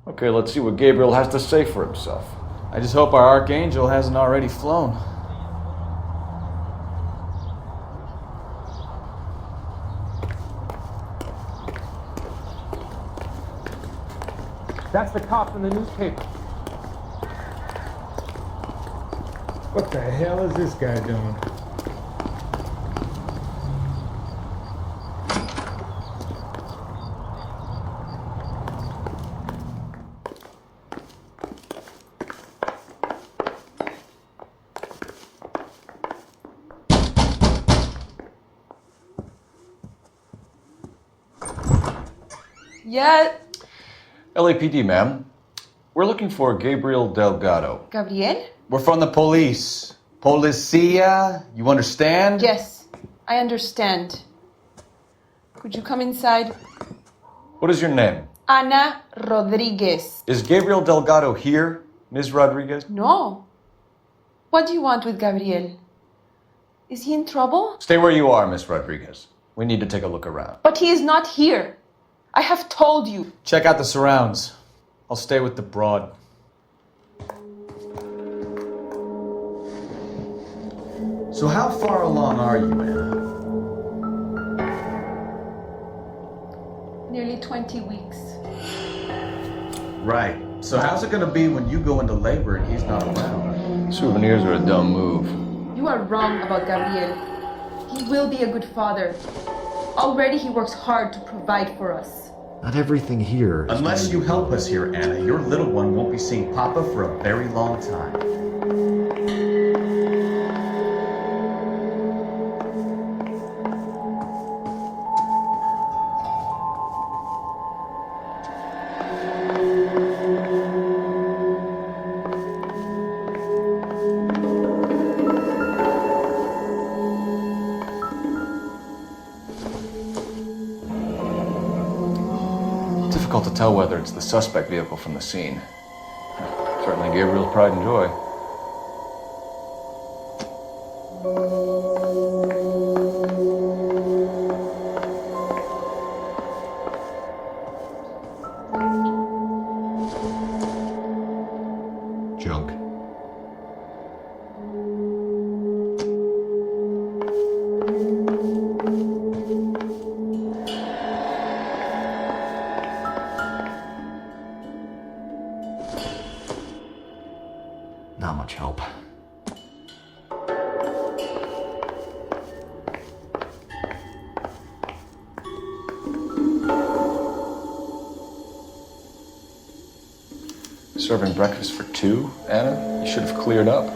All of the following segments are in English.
Okay, let's see what Gabriel has to say for himself. I just hope our archangel hasn't already flown. That's the cop in the newspaper. What the hell is this guy doing? Yeah. LAPD, ma'am. We're looking for Gabriel Delgado. Gabriel? We're from the police. Policia, you understand? Yes, I understand. Could you come inside? What is your name? Ana Rodriguez. Is Gabriel Delgado here, Ms. Rodriguez? No. What do you want with Gabriel? Is he in trouble? Stay where you are, Ms. Rodriguez. We need to take a look around. But he is not here. I have told you. Check out the surrounds. I'll stay with the broad. So how far along are you, Anna? Nearly 20 weeks. Right. So how's it gonna be when you go into labor and he's not around? Souvenirs are a dumb move. You are wrong about Gabriel. He will be a good father. Already he works hard to provide for us. Not everything here is Unless you help us here, Anna, your little one won't be seeing Papa for a very long time. Difficult to tell whether it's the suspect vehicle from the scene. Certainly Gabriel's pride and joy. junk. Not much help. Serving breakfast for two, Anna? You should have cleared up.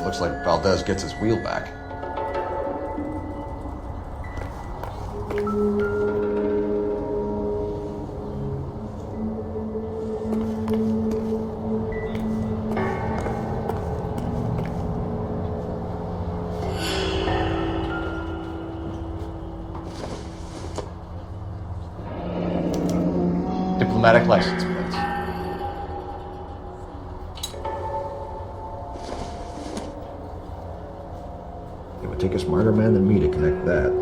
Looks like Valdez gets his wheel back. Diplomatic license plates. It would take a smarter man than me to connect that.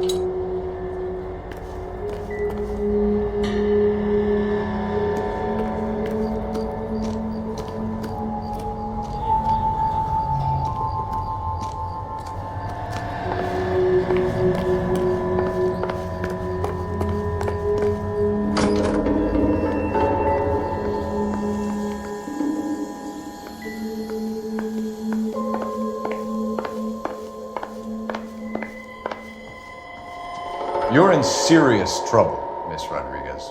You're in serious trouble, Miss Rodriguez.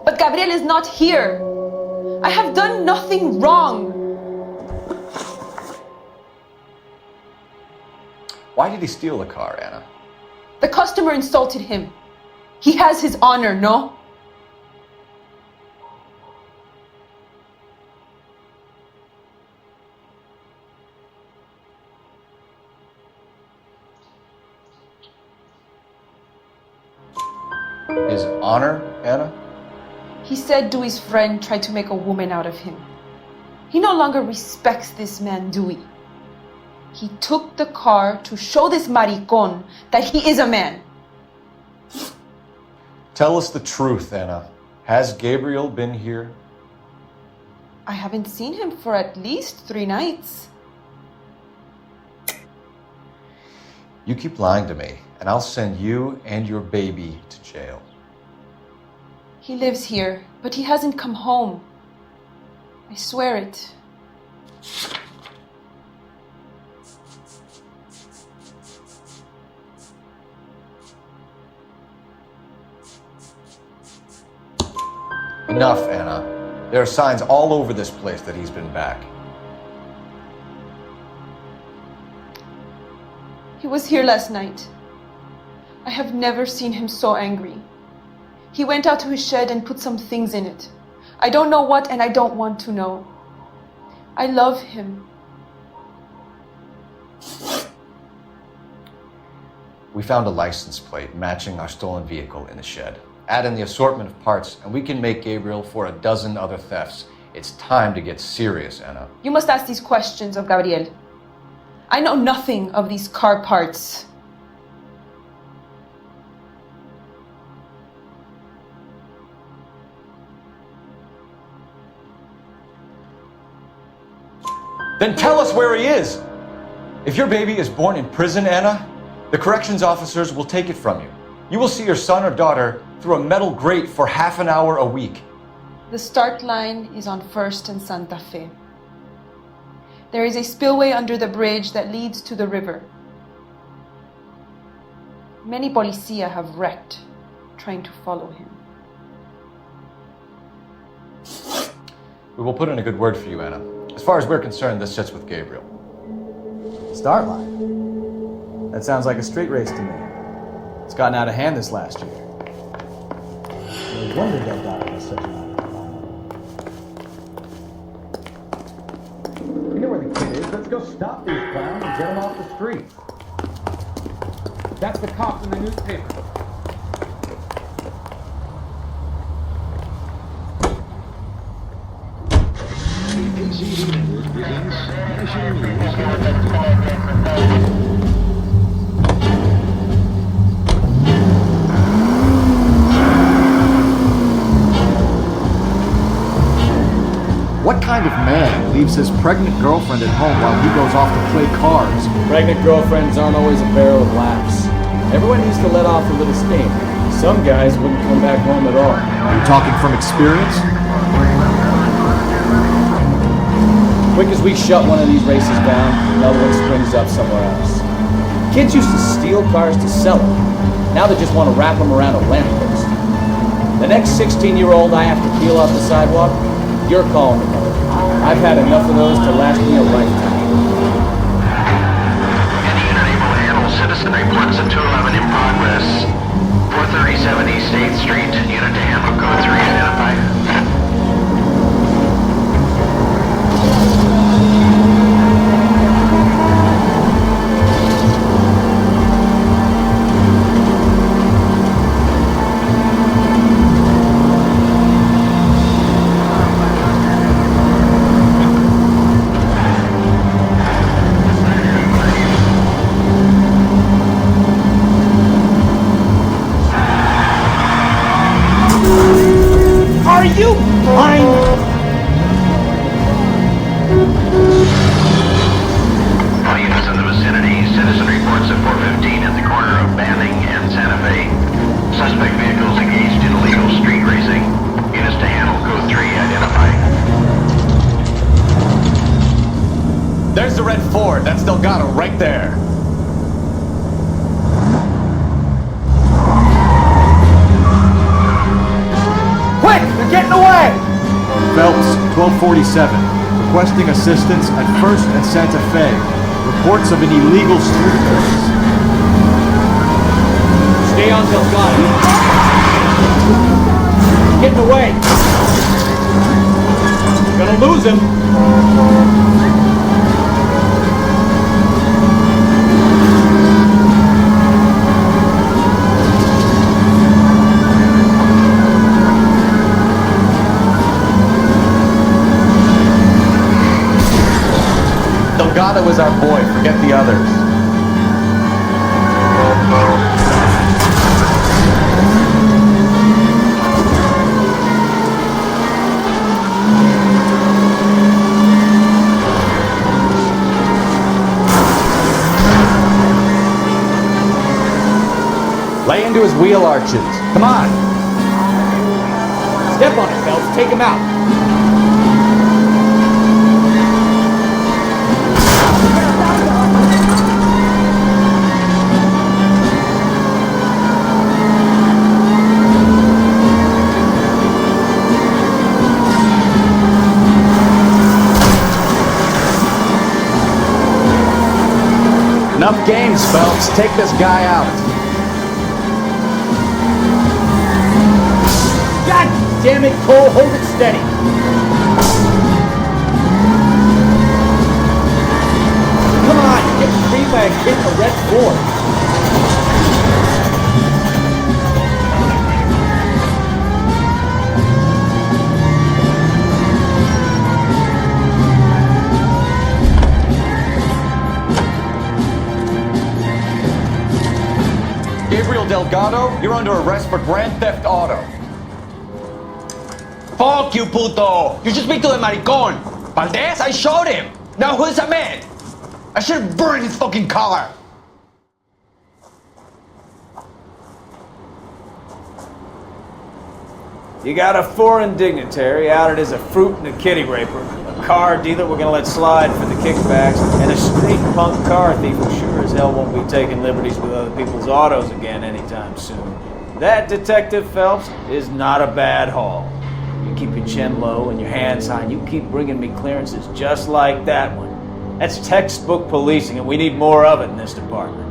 But Gabriel is not here. I have done nothing wrong. Why did he steal the car, Anna? The customer insulted him. He has his honor, no? His honor, Anna? He said Dewey's friend tried to make a woman out of him. He no longer respects this man, Dewey. He took the car to show this maricón that he is a man. Tell us the truth, Anna. Has Gabriel been here? I haven't seen him for at least 3 nights. You keep lying to me, and I'll send you and your baby to jail. He lives here, but he hasn't come home. I swear it. Enough, Anna. There are signs all over this place that he's been back. He was here last night. I have never seen him so angry. He went out to his shed and put some things in it. I don't know what, and I don't want to know. I love him. We found a license plate matching our stolen vehicle in the shed. Add in the assortment of parts, and we can make Gabriel for a dozen other thefts. It's time to get serious, Anna. You must ask these questions of Gabriel. I know nothing of these car parts. Then tell us where he is! If your baby is born in prison, Anna, the corrections officers will take it from you. You will see your son or daughter through a metal grate for half an hour a week. The start line is on 1st and Santa Fe. There is a spillway under the bridge that leads to the river. Many policia have wrecked trying to follow him. We will put in a good word for you, Anna. As far as we're concerned, this sits with Gabriel. Start line? That sounds like a street race to me. It's gotten out of hand this last year. No wonder that doctor was such a lot. You know where the kid is? Let's go stop these clowns and get them off the street. That's the cops in the newspaper. What kind of man leaves his pregnant girlfriend at home while he goes off to play cards? Pregnant girlfriends aren't always a barrel of laughs. Everyone needs to let off a little steam. Some guys wouldn't come back home at all. Are you talking from experience? Quick as we shut one of these races down, another one springs up somewhere else. Kids used to steal cars to sell them. Now they just want to wrap them around a lamppost. The next 16-year-old I have to peel off the sidewalk, you're calling the mother. I've had enough of those to last me a lifetime. Any unit able to handle citizen reports at 211 in progress. 437 East 8th Street. Unit to handle code 3 identified. All units in the vicinity. Citizen reports at 415 at the corner of Banning and Santa Fe. Suspect vehicles engaged in illegal street racing. Units to handle code 3 identified. There's the red Ford. That's Delgado right there. Quick! They're getting away! Phelps, 1247. Requesting assistance at 1st and Santa Fe. Reports of an illegal street race. down Delgado. Get in the way. You're gonna lose him. Delgado is our boy, forget the others. Lay into his wheel arches. Come on. Step on it, Phelps. Take him out. Enough games, Phelps. Take this guy out. God damn it, Cole. Hold it steady. Come on, get free by a kid in a red Ford. Gabriel Delgado, you're under arrest for grand theft auto. Fuck you, puto! You just speak to the maricon! Valdez, I showed him! Now who's a man? I should have burned his fucking car! You got a foreign dignitary outed as a fruit and a kitty raper, a car dealer we're gonna let slide for the kickbacks, and a street punk car thief who sure as hell won't be taking liberties with other people's autos again anytime soon. That, Detective Phelps, is not a bad haul. You keep your chin low and your hands high, and you keep bringing me clearances just like that one. That's textbook policing, and we need more of it in this department.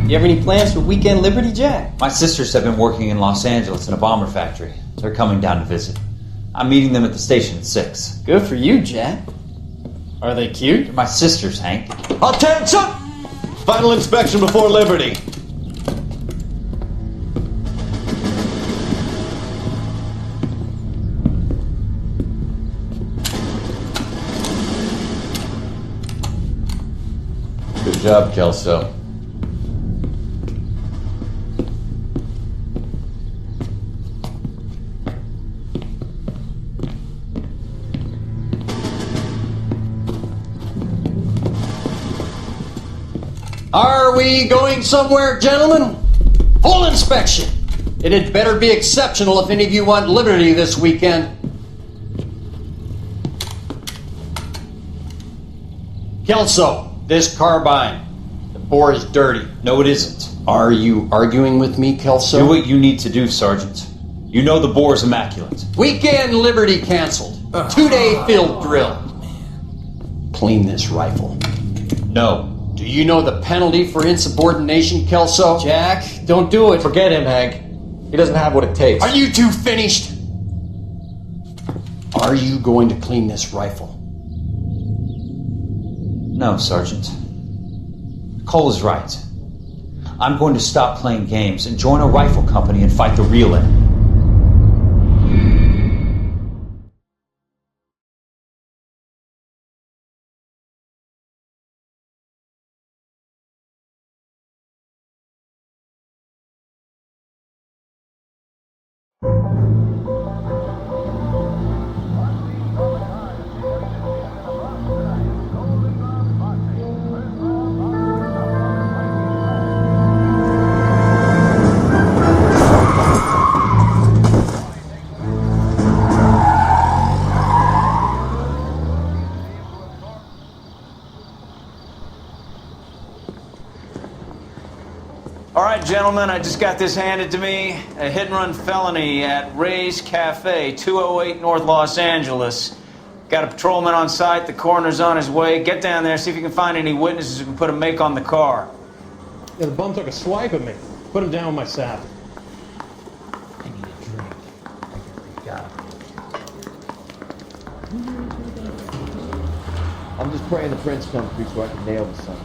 You have any plans for Weekend Liberty, Jack? My sisters have been working in Los Angeles in a bomber factory. They're coming down to visit. I'm meeting them at the station at 6. Good for you, Jack. Are they cute? They're my sisters, Hank. Attention! Final inspection before liberty. Good job, Kelso. Are we going somewhere, gentlemen? Full inspection. It had better be exceptional if any of you want liberty this weekend. Kelso, this carbine. The bore is dirty. No, it isn't. Are you arguing with me, Kelso? Do what you need to do, Sergeant. You know the bore's immaculate. Weekend liberty canceled. 2-day field drill. Clean this rifle. No. Do you know the penalty for insubordination, Kelso? Jack, don't do it. Forget him, Hank. He doesn't have what it takes. Are you two finished? Are you going to clean this rifle? No, Sergeant. Cole is right. I'm going to stop playing games and join a rifle company and fight the real enemy. All right, gentlemen, I just got this handed to me. A hit-and-run felony at Ray's Cafe, 208 North Los Angeles. Got a patrolman on site. The coroner's on his way. Get down there, see if you can find any witnesses who can put a make on the car. Yeah, the bum took a swipe at me. Put him down with my saddle. I need a drink. I got it. I'm just praying the prince comes through so I can nail the son.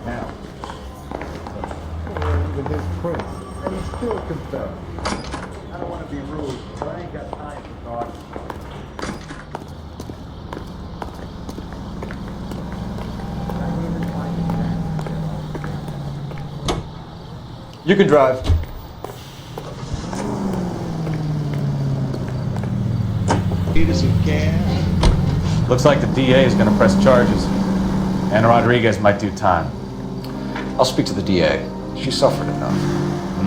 Now, even his prince, and he's still confessed. I don't want to be rude, but I ain't got time for thought. You can drive. Peters and gas. Looks like the DA is going to press charges. And Rodriguez might do time. I'll speak to the DA. She suffered enough.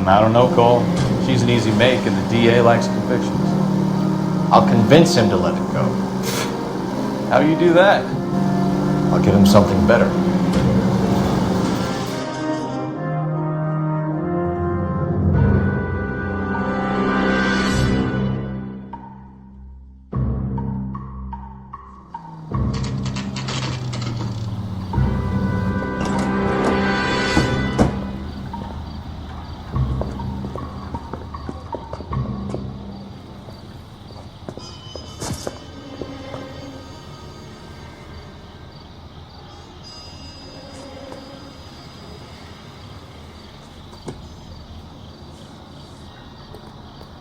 I don't know, Cole. She's an easy make, and the DA likes convictions. I'll convince him to let it go. How do you do that? I'll get him something better.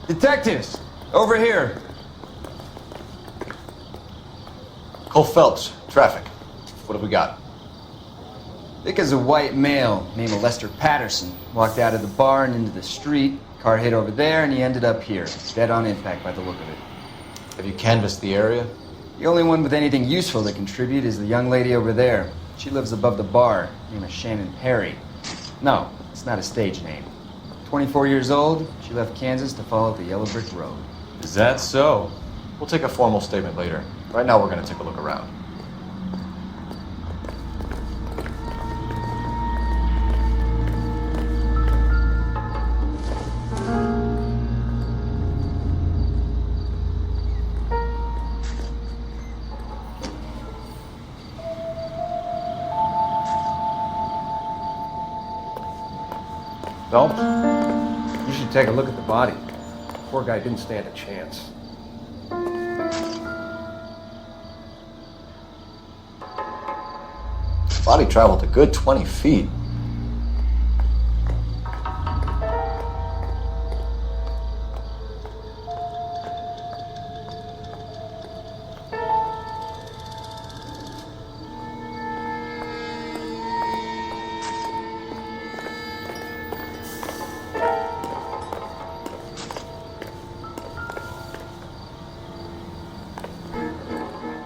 Detectives, over here. Cole Phelps, traffic. What have we got? Vic is a white male named Lester Patterson. Walked out of the bar and into the street. Car hit over there and he ended up here. Dead on impact by the look of it. Have you canvassed the area? The only one with anything useful to contribute is the young lady over there. She lives above the bar. Name is Shannon Perry. No, it's not a stage name. 24 years old, she left Kansas to follow the yellow brick road. Is that so? We'll take a formal statement later. Right now, we're going to take a look around. Phelps, you should take a look at the body. The poor guy didn't stand a chance. Body traveled a good 20 feet.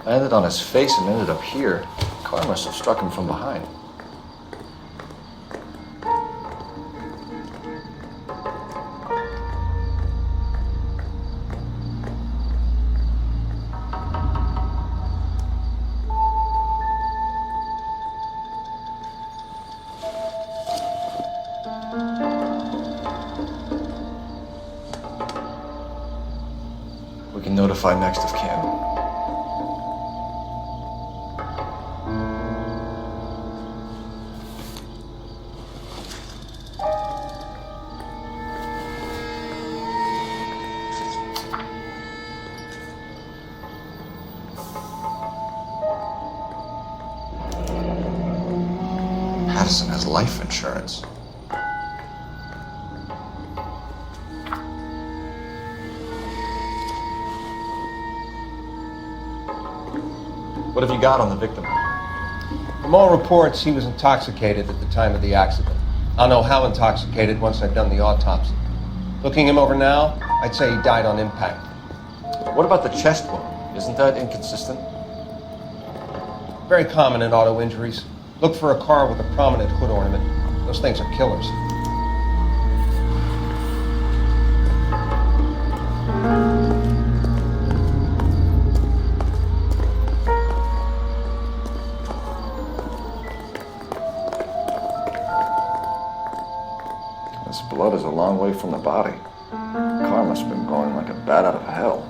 Landed on his face and ended up here. The car must have struck him from behind. We can notify next of kin. Patterson has life insurance. What have you got on the victim? From all reports, he was intoxicated at the time of the accident. I'll know how intoxicated once I've done the autopsy. Looking him over now, I'd say he died on impact. What about the chest wound? Isn't that inconsistent? Very common in auto injuries. Look for a car with a prominent hood ornament. Those things are killers. This blood is a long way from the body. The car must have been going like a bat out of hell.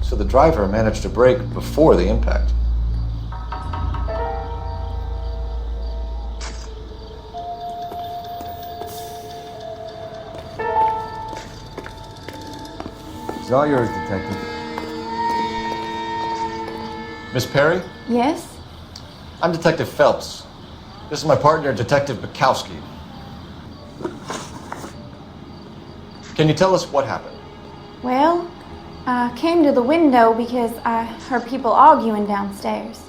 So the driver managed to brake before the impact. It's all yours, Detective. Miss Perry? Yes? I'm Detective Phelps. This is my partner, Detective Bukowski. Can you tell us what happened? Well, I came to the window because I heard people arguing downstairs.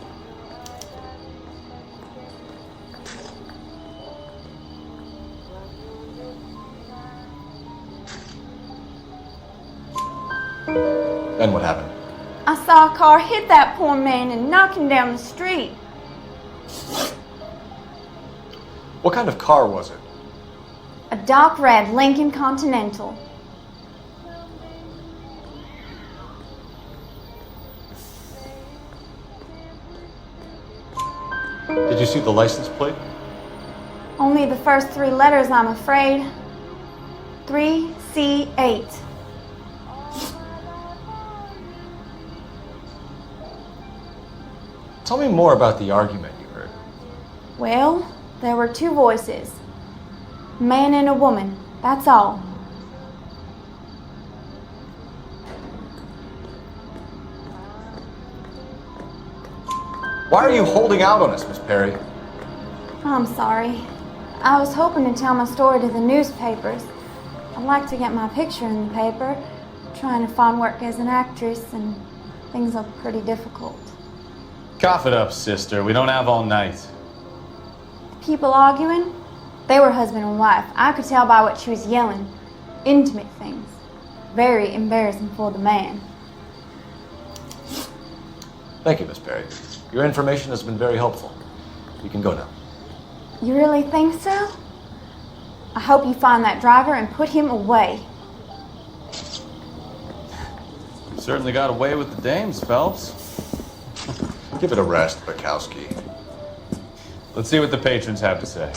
Then what happened? I saw a car hit that poor man and knock him down the street. What kind of car was it? A dark red Lincoln Continental. Did you see the license plate? Only the first 3 letters, I'm afraid. 3C8. Tell me more about the argument you heard. Well, there were 2 voices. A man and a woman, that's all. Why are you holding out on us, Miss Perry? I'm sorry. I was hoping to tell my story to the newspapers. I'd like to get my picture in the paper. Trying to find work as an actress, and things are pretty difficult. Cough it up, sister. We don't have all night. People arguing? They were husband and wife. I could tell by what she was yelling. Intimate things. Very embarrassing for the man. Thank you, Miss Perry. Your information has been very helpful. You can go now. You really think so? I hope you find that driver and put him away. You certainly got away with the dames, Phelps. Give it a rest, Bukowski. Let's see what the patrons have to say.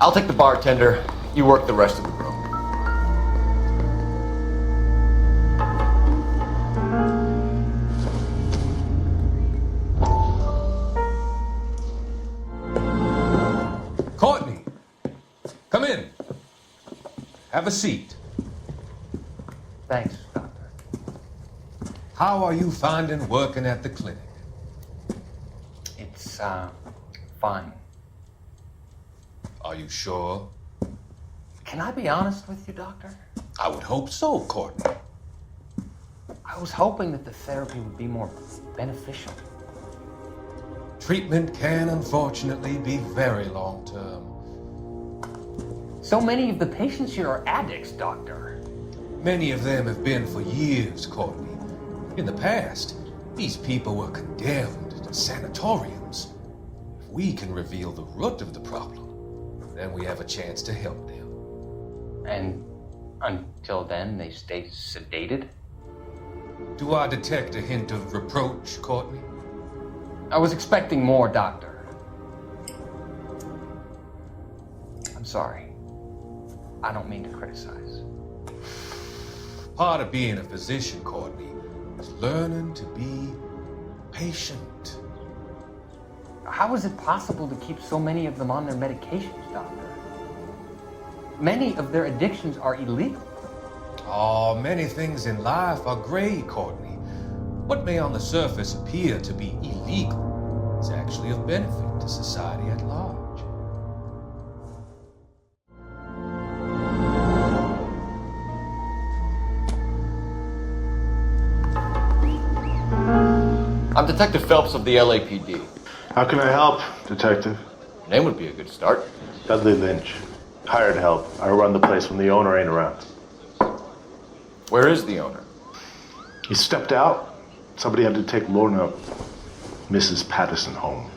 I'll take the bartender. You work the rest of the room. Courtney, come in. Have a seat. Thanks, Doctor. How are you finding working at the clinic? It's, fine. Are you sure? Can I be honest with you, Doctor? I would hope so, Courtney. I was hoping that the therapy would be more beneficial. Treatment can unfortunately be very long-term. So many of the patients here are addicts, Doctor. Many of them have been for years, Courtney. In the past, these people were condemned to sanatoriums. If we can reveal the root of the problem, then we have a chance to help them. And until then, they stay sedated? Do I detect a hint of reproach, Courtney? I was expecting more, Doctor. I'm sorry. I don't mean to criticize. Part of being a physician, Courtney, is learning to be patient. How is it possible to keep so many of them on their medications, Doctor? Many of their addictions are illegal. Oh, many things in life are gray, Courtney. What may on the surface appear to be illegal is actually of benefit to society at large. I'm Detective Phelps of the LAPD. How can I help, Detective? Name would be a good start. Dudley Lynch. Hired help. I run the place when the owner ain't around. Where is the owner? He stepped out. Somebody had to take Lorna, Mrs. Patterson, home.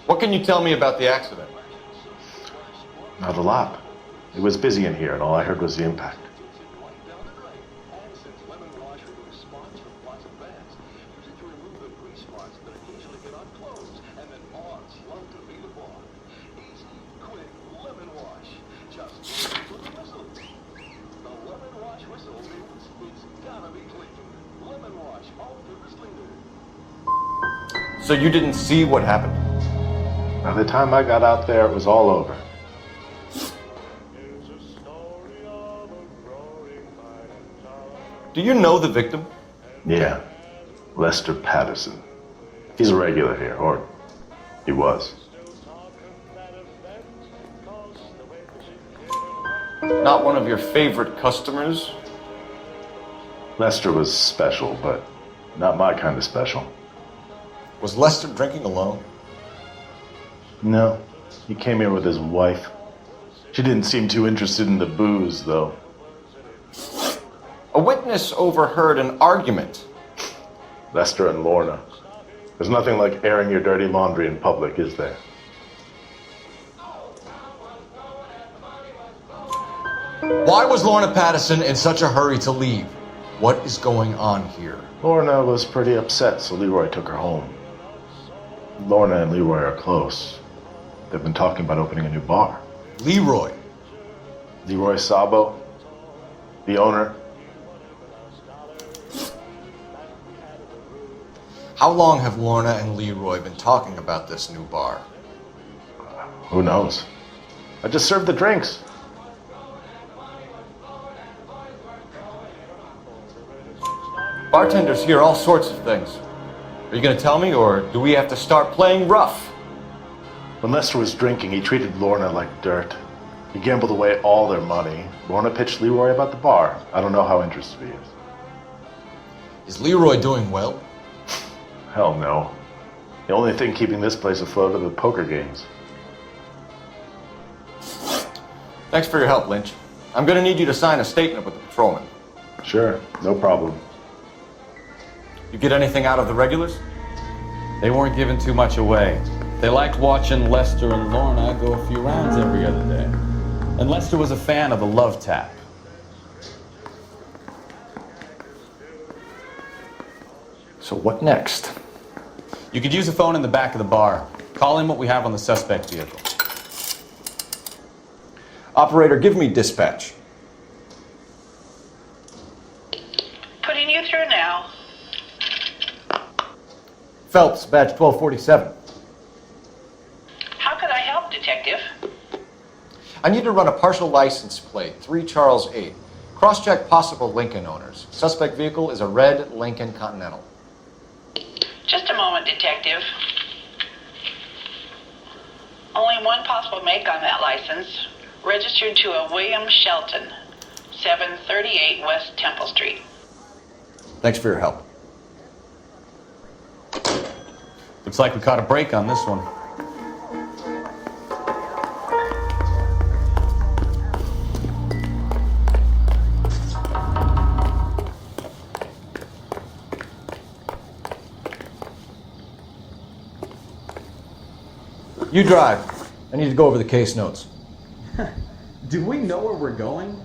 What can you tell me about the accident? Not a lot. It was busy in here, and all I heard was the impact. So you didn't see what happened? By the time I got out there, it was all over. Do you know the victim? Yeah, Lester Patterson. He's a regular here, or he was. Not one of your favorite customers? Lester was special, but not my kind of special. Was Lester drinking alone? No, he came here with his wife. She didn't seem too interested in the booze, though. A witness overheard an argument. Lester and Lorna. There's nothing like airing your dirty laundry in public, is there? Why was Lorna Patterson in such a hurry to leave? What is going on here? Lorna was pretty upset, so Leroy took her home. Lorna and Leroy are close. They've been talking about opening a new bar. Leroy? Leroy Sabo, the owner. How long have Lorna and Leroy been talking about this new bar? Who knows? I just served the drinks. Bartenders hear all sorts of things. Are you going to tell me, or do we have to start playing rough? When Lester was drinking, he treated Lorna like dirt. He gambled away all their money. Lorna pitched Leroy about the bar. I don't know how interested he is. Is Leroy doing well? Hell no. The only thing keeping this place afloat are the poker games. Thanks for your help, Lynch. I'm going to need you to sign a statement with the patrolman. Sure, no problem. You get anything out of the regulars? They weren't giving too much away. They liked watching Lester and Lorna go a few rounds every other day. And Lester was a fan of the love tap. So what next? You could use the phone in the back of the bar. Call in what we have on the suspect vehicle. Operator, give me dispatch. Putting you through now. Phelps, badge 1247. How could I help, Detective? I need to run a partial license plate, 3 Charles 8. Cross-check possible Lincoln owners. Suspect vehicle is a red Lincoln Continental. Just a moment, Detective. Only one possible make on that license. Registered to a William Shelton, 738 West Temple Street. Thanks for your help. Looks like we caught a break on this one. You drive. I need to go over the case notes. Do we know where we're going?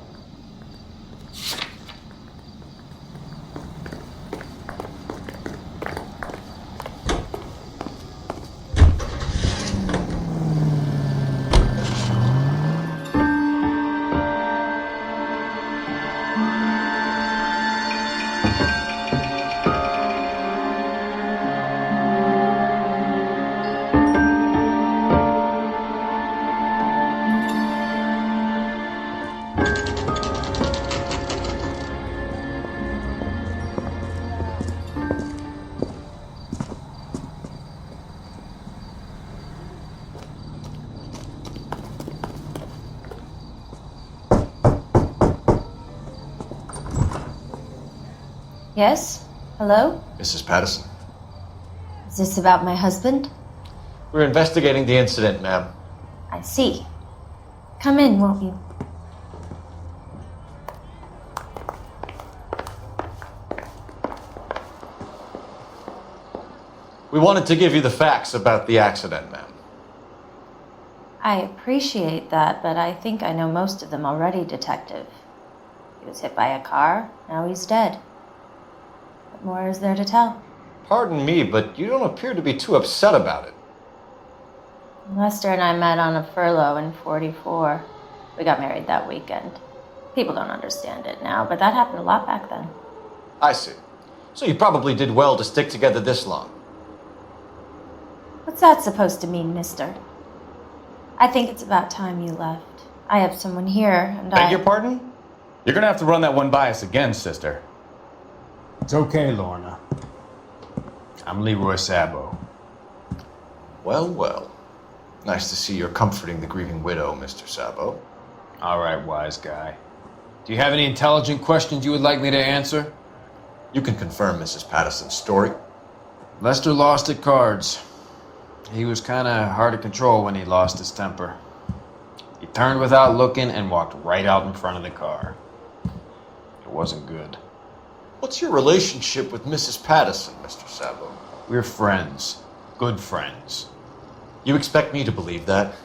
Yes? Hello? Mrs. Patterson. Is this about my husband? We're investigating the incident, ma'am. I see. Come in, won't you? We wanted to give you the facts about the accident, ma'am. I appreciate that, but I think I know most of them already, Detective. He was hit by a car, now he's dead. What more is there to tell? Pardon me, but you don't appear to be too upset about it. Lester and I met on a furlough in '44. We got married that weekend. People don't understand it now, but that happened a lot back then. I see. So you probably did well to stick together this long. What's that supposed to mean, mister? I think it's about time you left. I have someone here, and Beg your pardon? You're gonna have to run that one by us again, sister. It's okay, Lorna. I'm Leroy Sabo. Well, well. Nice to see you're comforting the grieving widow, Mr. Sabo. All right, wise guy. Do you have any intelligent questions you would like me to answer? You can confirm Mrs. Patterson's story. Lester lost at cards. He was kind of hard to control when he lost his temper. He turned without looking and walked right out in front of the car. It wasn't good. What's your relationship with Mrs. Patterson, Mr. Sabo? We're friends. Good friends. You expect me to believe that?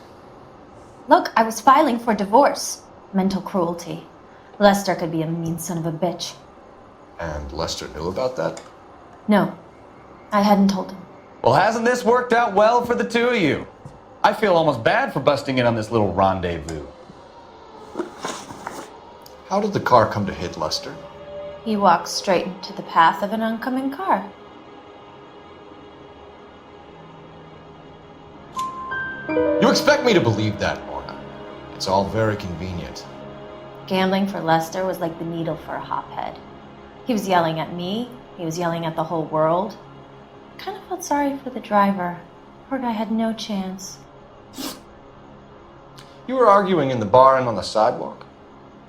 Look, I was filing for divorce. Mental cruelty. Lester could be a mean son of a bitch. And Lester knew about that? No, I hadn't told him. Well, hasn't this worked out well for the two of you? I feel almost bad for busting in on this little rendezvous. How did the car come to hit Lester? He walked straight into the path of an oncoming car. You expect me to believe that, Lorna? It's all very convenient. Gambling for Lester was like the needle for a hophead. He was yelling at me. He was yelling at the whole world. I kind of felt sorry for the driver. Poor guy had no chance. You were arguing in the bar and on the sidewalk?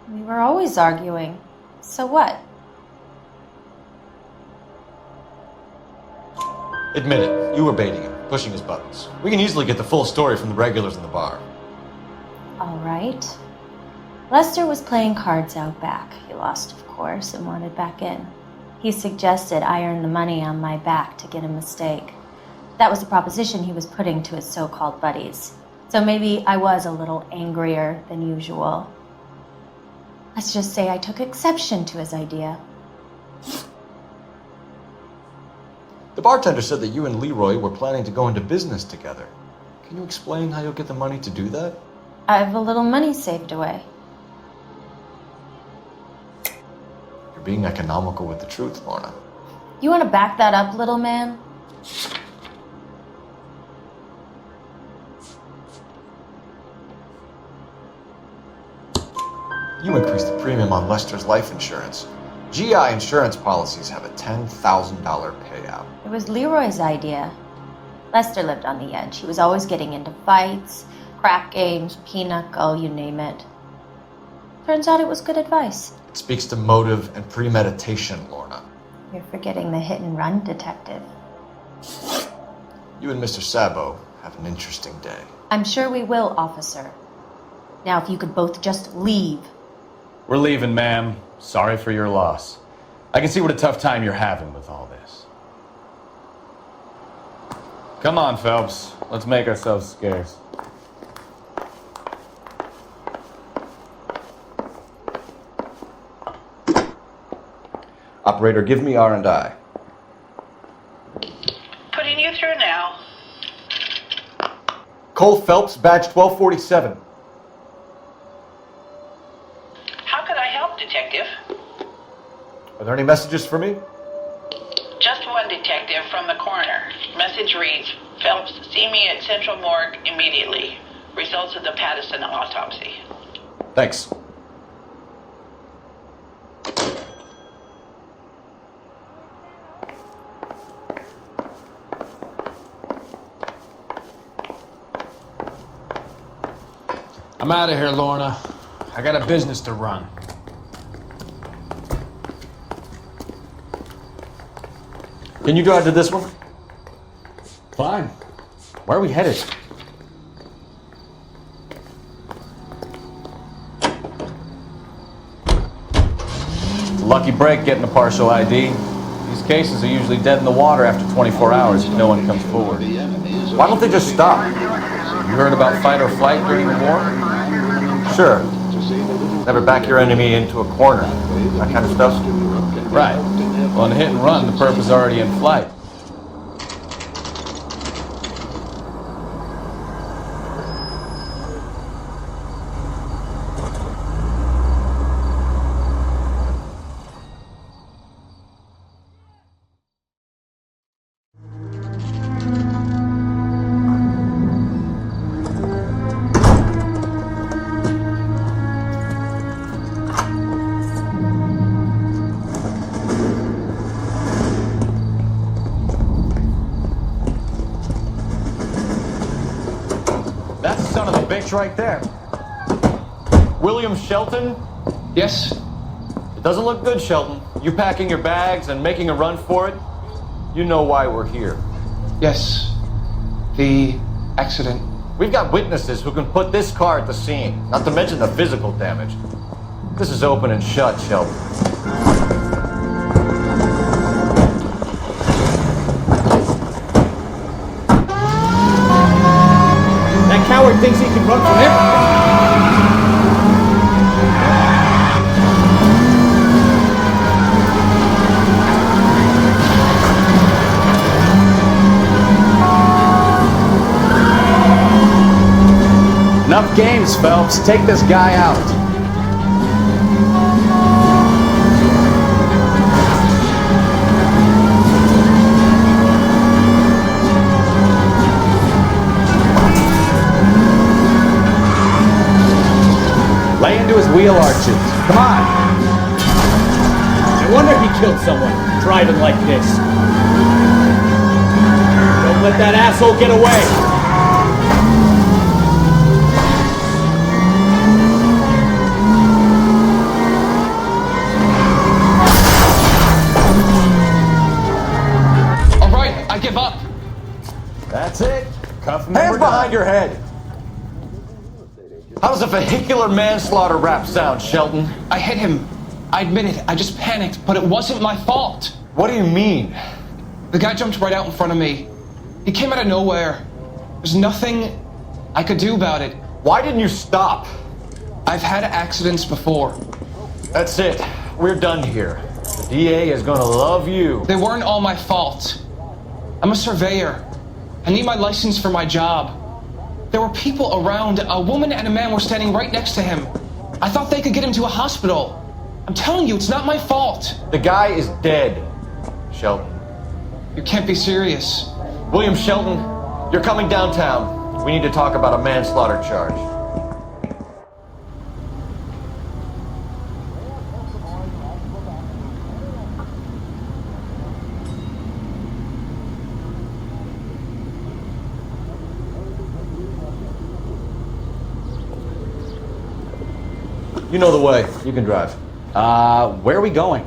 We were always arguing. So what? Admit it, you were baiting him, pushing his buttons. We can easily get the full story from the regulars in the bar. All right. Lester was playing cards out back. He lost, of course, and wanted back in. He suggested I earn the money on my back to get a mistake. That was the proposition he was putting to his so-called buddies. So maybe I was a little angrier than usual. Let's just say I took exception to his idea. The bartender said that you and Leroy were planning to go into business together. Can you explain how you'll get the money to do that? I have a little money saved away. You're being economical with the truth, Lorna. You want to back that up, little man? You increased the premium on Lester's life insurance. GI insurance policies have a $10,000 payout. It was Leroy's idea. Lester lived on the edge. He was always getting into fights, crap games, pinochle, you name it. Turns out it was good advice. It speaks to motive and premeditation, Lorna. You're forgetting the hit and run detective. You and Mr. Sabo have an interesting day. I'm sure we will, officer. Now, if you could both just leave. We're leaving, ma'am. Sorry for your loss. I can see what a tough time you're having with all this. Come on, Phelps. Let's make ourselves scarce. Operator, give me R&I. Putting you through now. Cole Phelps, badge 1247. How could I help, Detective? Are there any messages for me? Just one detective from the coroner. Message reads, Phelps, see me at Central Morgue immediately. Results of the Patterson autopsy. Thanks. I'm out of here, Lorna. I got a business to run. Can you drive to this one? Fine. Where are we headed? It's a lucky break getting a partial ID. These cases are usually dead in the water after 24 hours if no one comes forward. Why don't they just stop? You heard about fight or flight during the war? Sure. Never back your enemy into a corner. That kind of stuff. Right. Well, in hit and run, the perp is already in flight. It's right there. William Shelton? Yes? It doesn't look good, Shelton. You packing your bags and making a run for it? You know why we're here. Yes. The accident. We've got witnesses who can put this car at the scene, not to mention the physical damage. This is open and shut, Shelton. That coward thinks he can run from everything. Enough games, Phelps. Take this guy out. Lay into his wheel arches. Come on. I wonder if he killed someone driving like this. Don't let that asshole get away. I give up. That's it. Cuff Hands behind your head. How does a vehicular manslaughter rap sound, Shelton? I hit him. I admit it. I just panicked, but it wasn't my fault. What do you mean? The guy jumped right out in front of me. He came out of nowhere. There's nothing I could do about it. Why didn't you stop? I've had accidents before. That's it. We're done here. The DA is gonna love you. They weren't all my fault. I'm a surveyor. I need my license for my job. There were people around. A woman and a man were standing right next to him. I thought they could get him to a hospital. I'm telling you, it's not my fault. The guy is dead, Shelton. You can't be serious. William Shelton, you're coming downtown. We need to talk about a manslaughter charge. You know the way. You can drive. Where are we going?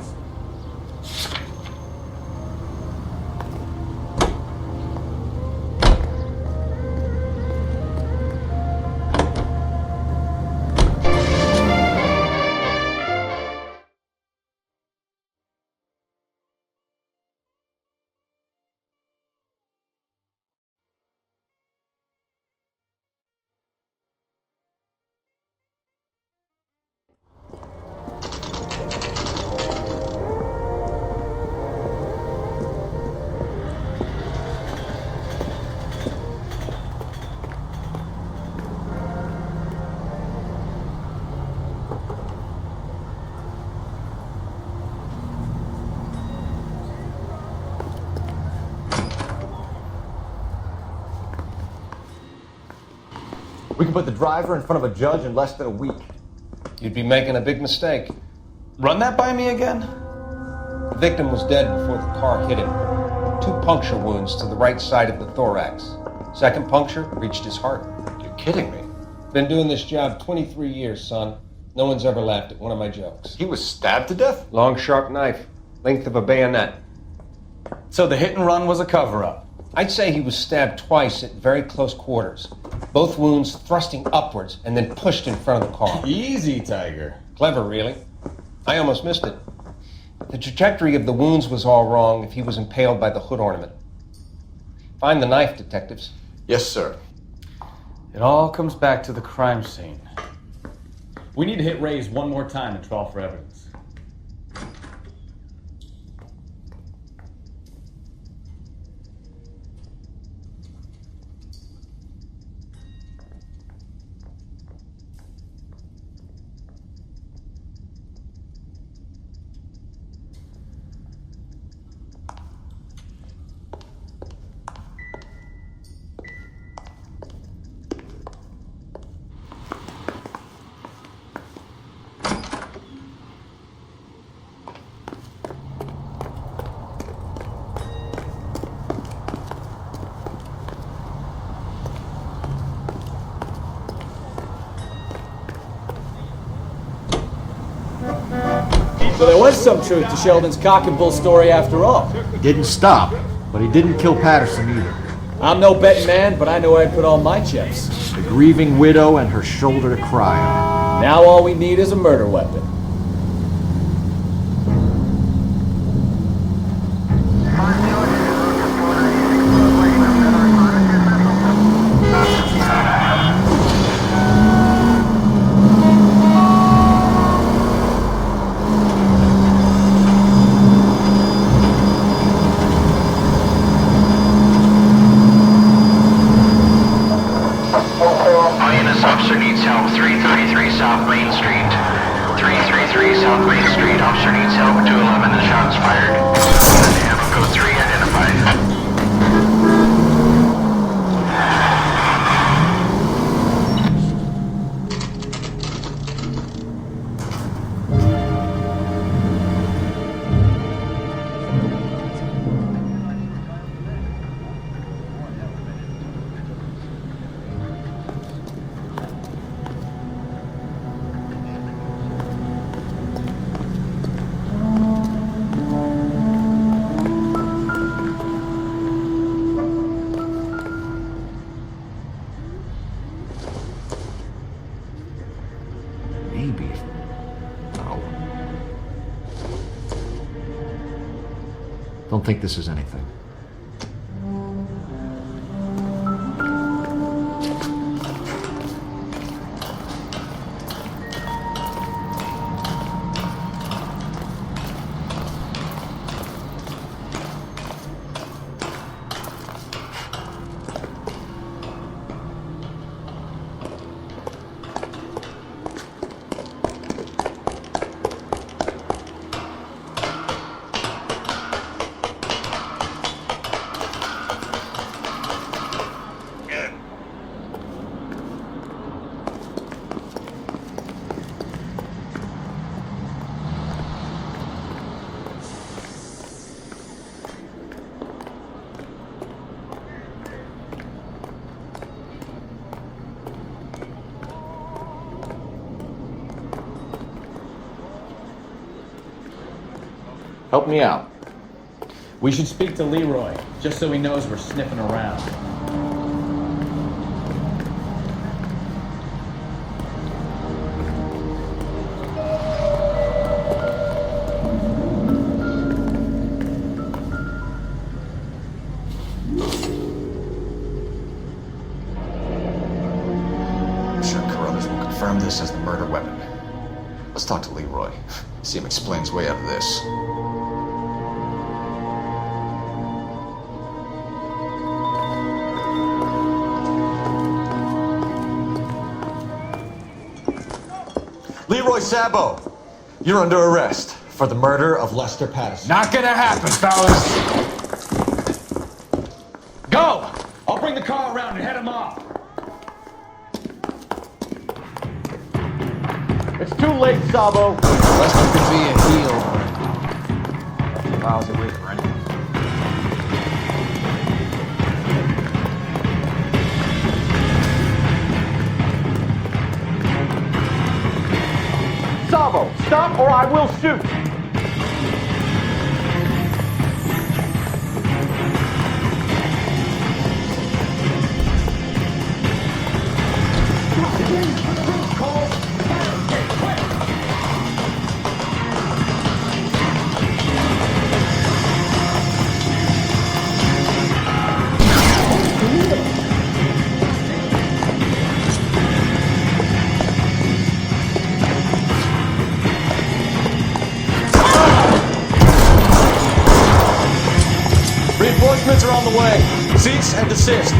We can put the driver in front of a judge in less than a week. You'd be making a big mistake. Run that by me again? The victim was dead before the car hit him. 2 puncture wounds to the right side of the thorax. Second puncture reached his heart. You're kidding me. Been doing this job 23 years, son. No one's ever laughed at one of my jokes. He was stabbed to death? Long, sharp knife. Length of a bayonet. So the hit and run was a cover-up? I'd say he was stabbed twice at very close quarters. Both wounds thrusting upwards and then pushed in front of the car. Easy, Tiger. Clever, really. I almost missed it. The trajectory of the wounds was all wrong if he was impaled by the hood ornament. Find the knife, detectives. Yes, sir. It all comes back to the crime scene. We need to hit Ray's one more time and trial for evidence. So there was some truth to Sheldon's cock and bull story after all. He didn't stop, but he didn't kill Patterson either. I'm no betting man, but I know I'd put all my chips. The grieving widow and her shoulder to cry on. Now all we need is a murder weapon. Officer needs help, 333 South Main Street. 333 South Main Street, officer needs help, 211, the shots fired. Ammo code 3 identified. Maybe. No. Don't think this is anything. Help me out. We should speak to Leroy, just so he knows we're sniffing around. I'm sure Carruthers will confirm this as the murder weapon. Let's talk to Leroy. See him explain his way out of this. Leroy Sabo, you're under arrest for the murder of Lester Patterson. Not gonna happen, fellas. Go! I'll bring the car around and head him off. It's too late, Sabo. Lester could be a heel. Miles away from anything. Sabo, stop or I will shoot. Reinforcements are on the way. Cease and desist.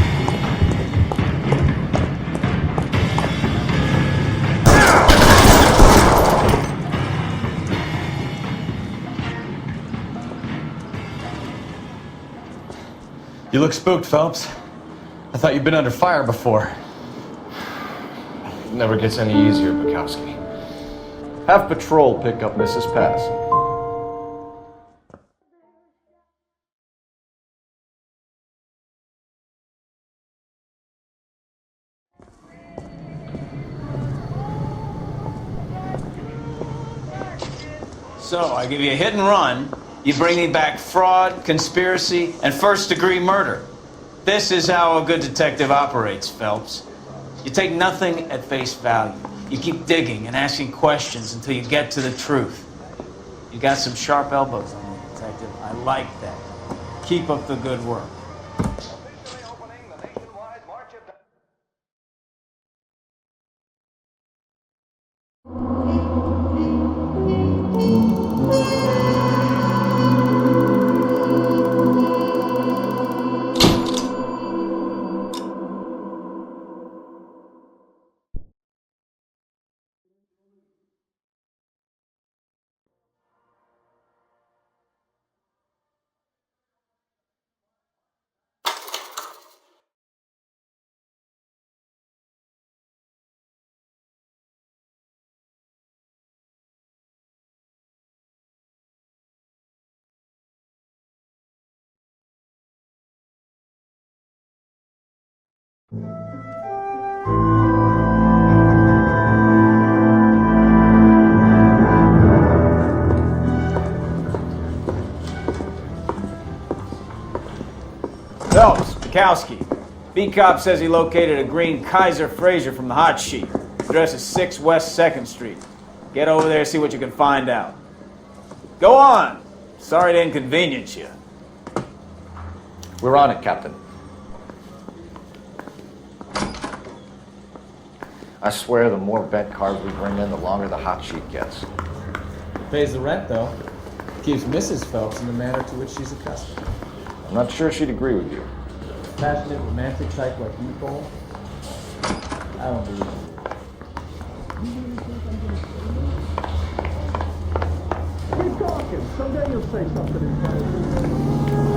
You look spooked, Phelps. I thought you'd been under fire before. It never gets any easier, Bukowski. Have patrol pick up Mrs. Patterson. So, I give you a hit and run, you bring me back fraud, conspiracy, and first-degree murder. This is how a good detective operates, Phelps. You take nothing at face value. You keep digging and asking questions until you get to the truth. You got some sharp elbows on you, detective. I like that. Keep up the good work. Phelps, Mikowski. B-Cop says he located a green Kaiser Fraser from the hot sheet. Address is 6 West 2nd Street. Get over there, see what you can find out. Go on! Sorry to inconvenience you. We're on it, Captain. I swear the more bent cars we bring in, the longer the hot sheet gets. Pays the rent, though. Keeps Mrs. Phelps in the manner to which she's accustomed. I'm not sure she'd agree with you. Passionate, romantic type like you, Cole? I don't believe it. Keep talking. Someday you'll say something.